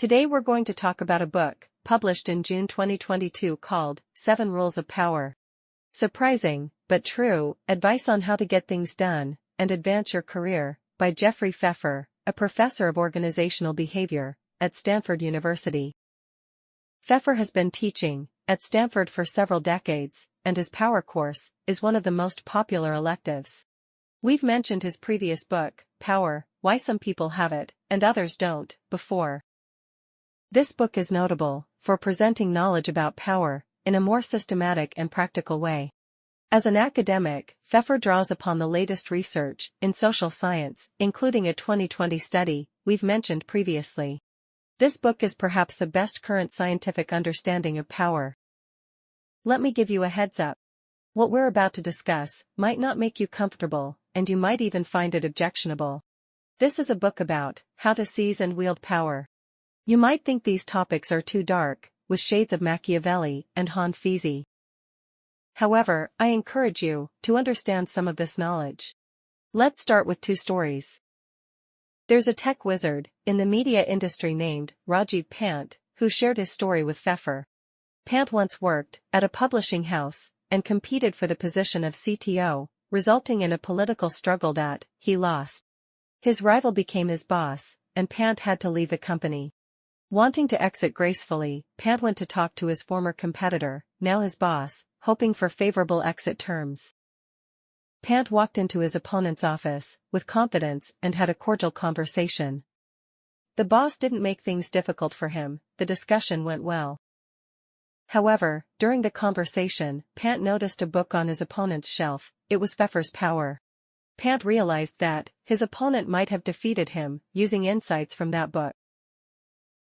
Today we're going to talk about a book, published in June 2022 called 7 Rules of Power. Surprising, but true, advice on how to get things done and advance your career, by Jeffrey Pfeffer, a professor of organizational behavior at Stanford University. Pfeffer has been teaching at Stanford for several decades, and his Power course is one of the most popular electives. We've mentioned his previous book, Power, Why Some People Have It and Others Don't, before. This book is notable for presenting knowledge about power in a more systematic and practical way. As an academic, Pfeffer draws upon the latest research in social science, including a 2020 study we've mentioned previously. This book is perhaps the best current scientific understanding of power. Let me give you a heads up. What we're about to discuss might not make you comfortable, and you might even find it objectionable. This is a book about how to seize and wield power. You might think these topics are too dark, with shades of Machiavelli and Han Fizi. However, I encourage you to understand some of this knowledge. Let's start with 2 stories. There's a tech wizard in the media industry named Rajiv Pant, who shared his story with Pfeffer. Pant once worked at a publishing house and competed for the position of CTO, resulting in a political struggle that he lost. His rival became his boss, and Pant had to leave the company. Wanting to exit gracefully, Pant went to talk to his former competitor, now his boss, hoping for favorable exit terms. Pant walked into his opponent's office with confidence and had a cordial conversation. The boss didn't make things difficult for him, the discussion went well. However, during the conversation, Pant noticed a book on his opponent's shelf. It was Pfeffer's Power. Pant realized that his opponent might have defeated him using insights from that book.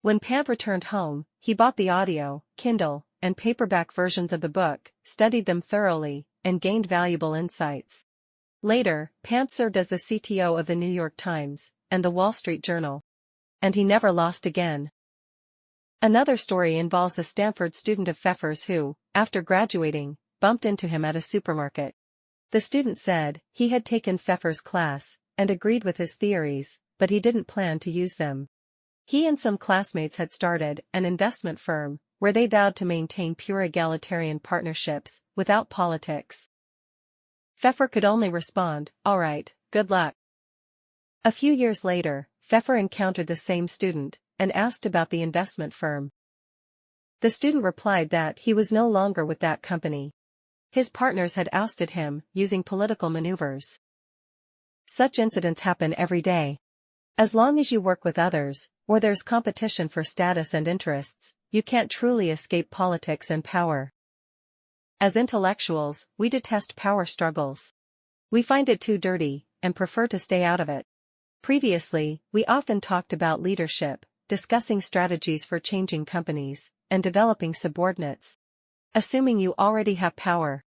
When Pant returned home, he bought the audio, Kindle, and paperback versions of the book, studied them thoroughly, and gained valuable insights. Later, Pant served as the CTO of the New York Times and the Wall Street Journal. And he never lost again. Another story involves a Stanford student of Pfeffer's who, after graduating, bumped into him at a supermarket. The student said he had taken Pfeffer's class and agreed with his theories, but he didn't plan to use them. He and some classmates had started an investment firm where they vowed to maintain pure egalitarian partnerships without politics. Pfeffer could only respond, "All right, good luck." A few years later, Pfeffer encountered the same student and asked about the investment firm. The student replied that he was no longer with that company. His partners had ousted him using political maneuvers. Such incidents happen every day. As long as you work with others, or there's competition for status and interests, you can't truly escape politics and power. As intellectuals, we detest power struggles. We find it too dirty, and prefer to stay out of it. Previously, we often talked about leadership, discussing strategies for changing companies, and developing subordinates. Assuming you already have power.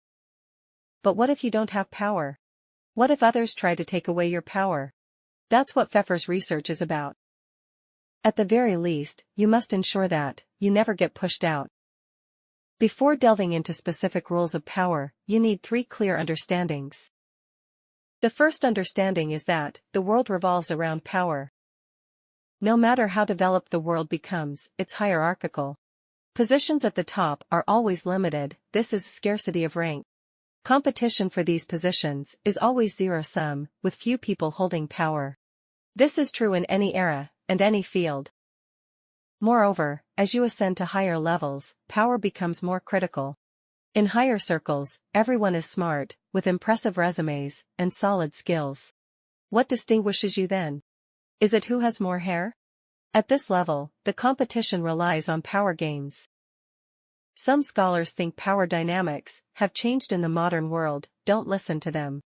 But what if you don't have power? What if others try to take away your power? That's what Pfeffer's research is about. At the very least, you must ensure that you never get pushed out. Before delving into specific rules of power, you need 3 clear understandings. The first understanding is that the world revolves around power. No matter how developed the world becomes, it's hierarchical. Positions at the top are always limited. This is scarcity of rank. Competition for these positions is always zero-sum, with few people holding power. This is true in any era and any field. Moreover, as you ascend to higher levels, power becomes more critical. In higher circles, everyone is smart, with impressive resumes and solid skills. What distinguishes you then? Is it who has more hair? At this level, the competition relies on power games. Some scholars think power dynamics have changed in the modern world. Don't listen to them.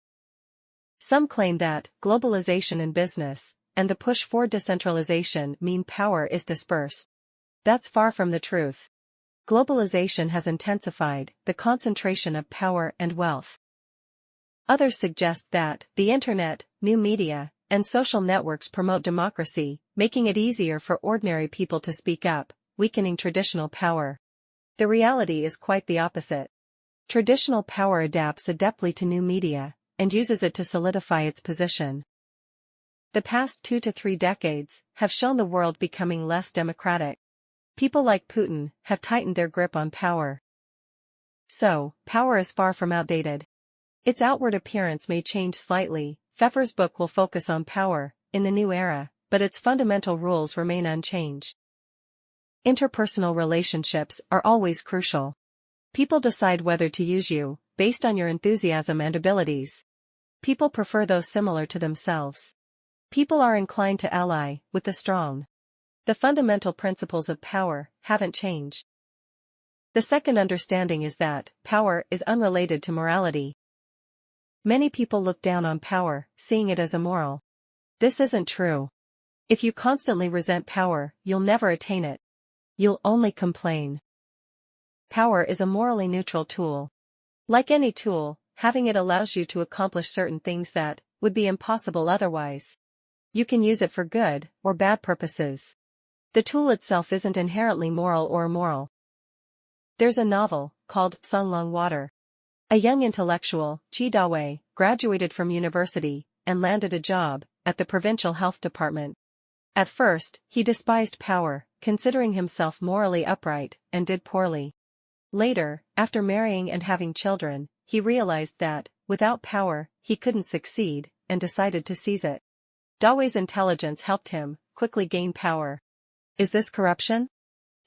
Some claim that globalization in business and the push for decentralization mean power is dispersed. That's far from the truth. Globalization has intensified the concentration of power and wealth. Others suggest that the internet, new media, and social networks promote democracy, making it easier for ordinary people to speak up, weakening traditional power. The reality is quite the opposite. Traditional power adapts adeptly to new media, and uses it to solidify its position. The past 2 to 3 decades have shown the world becoming less democratic. People like Putin have tightened their grip on power. So, power is far from outdated. Its outward appearance may change slightly. Pfeffer's book will focus on power in the new era, but its fundamental rules remain unchanged. Interpersonal relationships are always crucial. People decide whether to use you, based on your enthusiasm and abilities. People prefer those similar to themselves. People are inclined to ally with the strong. The fundamental principles of power haven't changed. The second understanding is that power is unrelated to morality. Many people look down on power, seeing it as immoral. This isn't true. If you constantly resent power, you'll never attain it. You'll only complain. Power is a morally neutral tool. Like any tool, having it allows you to accomplish certain things that would be impossible otherwise. You can use it for good or bad purposes. The tool itself isn't inherently moral or immoral. There's a novel called Sunlong Water. A young intellectual, Chi-Da-wei, graduated from university and landed a job at the provincial health department. At first, he despised power, considering himself morally upright, and did poorly. Later, after marrying and having children, he realized that, without power, he couldn't succeed, and decided to seize it. Da-wei's intelligence helped him quickly gain power. Is this corruption?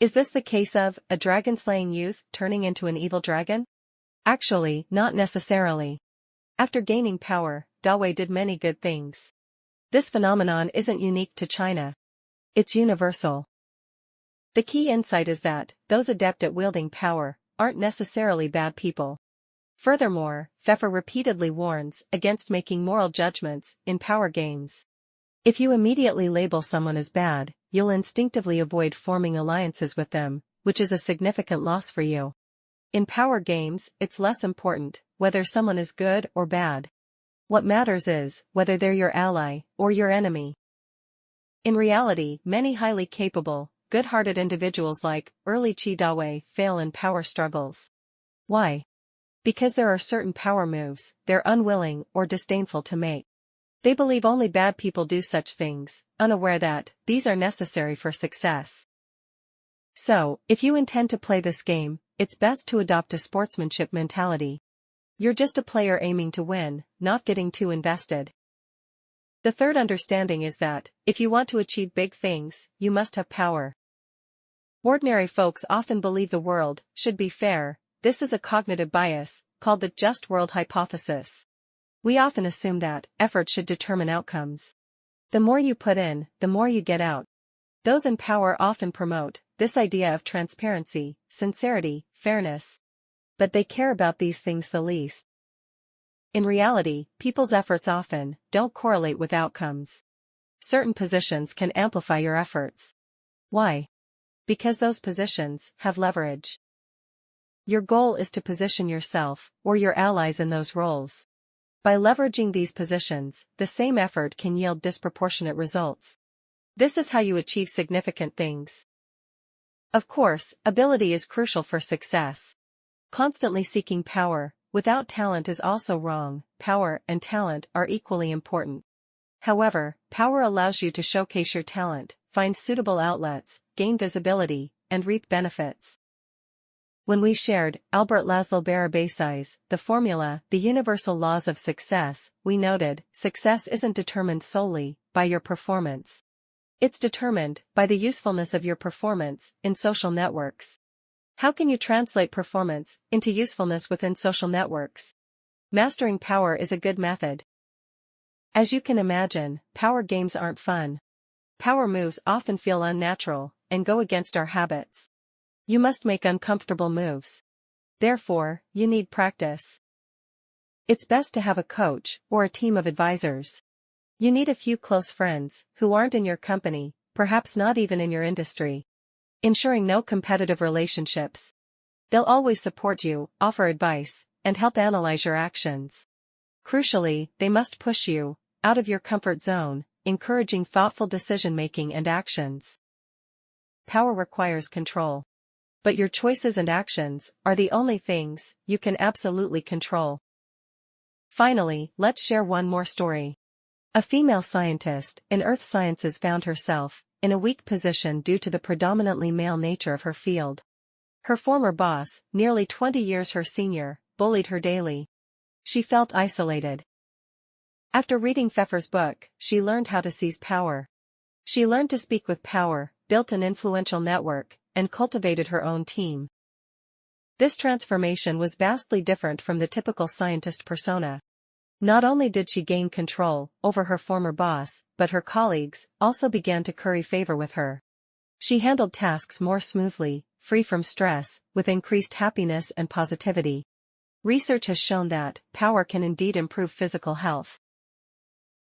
Is this the case of a dragon-slaying youth turning into an evil dragon? Actually, not necessarily. After gaining power, Da-wei did many good things. This phenomenon isn't unique to China. It's universal. The key insight is that those adept at wielding power aren't necessarily bad people. Furthermore, Pfeffer repeatedly warns against making moral judgments in power games. If you immediately label someone as bad, you'll instinctively avoid forming alliances with them, which is a significant loss for you. In power games, it's less important whether someone is good or bad. What matters is whether they're your ally or your enemy. In reality, many highly capable, good-hearted individuals like early Chi-Da-wei fail in power struggles. Why? Because there are certain power moves they're unwilling or disdainful to make. They believe only bad people do such things, unaware that these are necessary for success. So, if you intend to play this game, it's best to adopt a sportsmanship mentality. You're just a player aiming to win, not getting too invested. The third understanding is that, if you want to achieve big things, you must have power. Ordinary folks often believe the world should be fair. This is a cognitive bias, called the just world hypothesis. We often assume that effort should determine outcomes. The more you put in, the more you get out. Those in power often promote this idea of transparency, sincerity, fairness. But they care about these things the least. In reality, people's efforts often don't correlate with outcomes. Certain positions can amplify your efforts. Why? Because those positions have leverage. Your goal is to position yourself or your allies in those roles. By leveraging these positions, the same effort can yield disproportionate results. This is how you achieve significant things. Of course, ability is crucial for success. Constantly seeking power without talent is also wrong. Power and talent are equally important. However, power allows you to showcase your talent, find suitable outlets, gain visibility, and reap benefits. When we shared Albert Laszlo Barabási's The Formula, The Universal Laws of Success, we noted, success isn't determined solely by your performance. It's determined by the usefulness of your performance in social networks. How can you translate performance into usefulness within social networks? Mastering power is a good method. As you can imagine, power games aren't fun. Power moves often feel unnatural and go against our habits. You must make uncomfortable moves. Therefore, you need practice. It's best to have a coach or a team of advisors. You need a few close friends who aren't in your company, perhaps not even in your industry. Ensuring no competitive relationships. They'll always support you, offer advice, and help analyze your actions. Crucially, they must push you out of your comfort zone, encouraging thoughtful decision-making and actions. Power requires control. But your choices and actions are the only things you can absolutely control. Finally, let's share one more story. A female scientist in earth sciences found herself in a weak position due to the predominantly male nature of her field. Her former boss, nearly 20 years her senior, bullied her daily. She felt isolated. After reading Pfeffer's book, she learned how to seize power. She learned to speak with power, built an influential network, and cultivated her own team. This transformation was vastly different from the typical scientist persona. Not only did she gain control over her former boss, but her colleagues also began to curry favor with her. She handled tasks more smoothly, free from stress, with increased happiness and positivity. Research has shown that power can indeed improve physical health.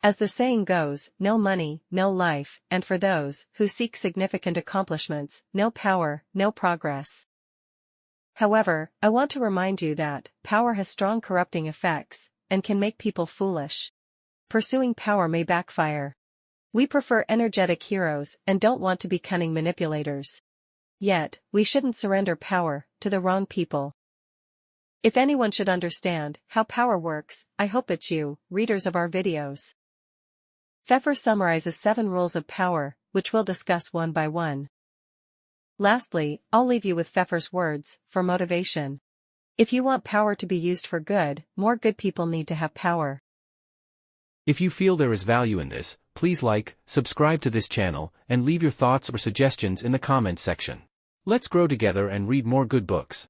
As the saying goes, no money, no life, and for those who seek significant accomplishments, no power, no progress. However, I want to remind you that power has strong corrupting effects and can make people foolish. Pursuing power may backfire. We prefer energetic heroes and don't want to be cunning manipulators. Yet, we shouldn't surrender power to the wrong people. If anyone should understand how power works, I hope it's you, readers of our videos. Pfeffer summarizes 7 rules of power, which we'll discuss one by one. Lastly, I'll leave you with Pfeffer's words for motivation. If you want power to be used for good, more good people need to have power. If you feel there is value in this, please like, subscribe to this channel, and leave your thoughts or suggestions in the comments section. Let's grow together and read more good books.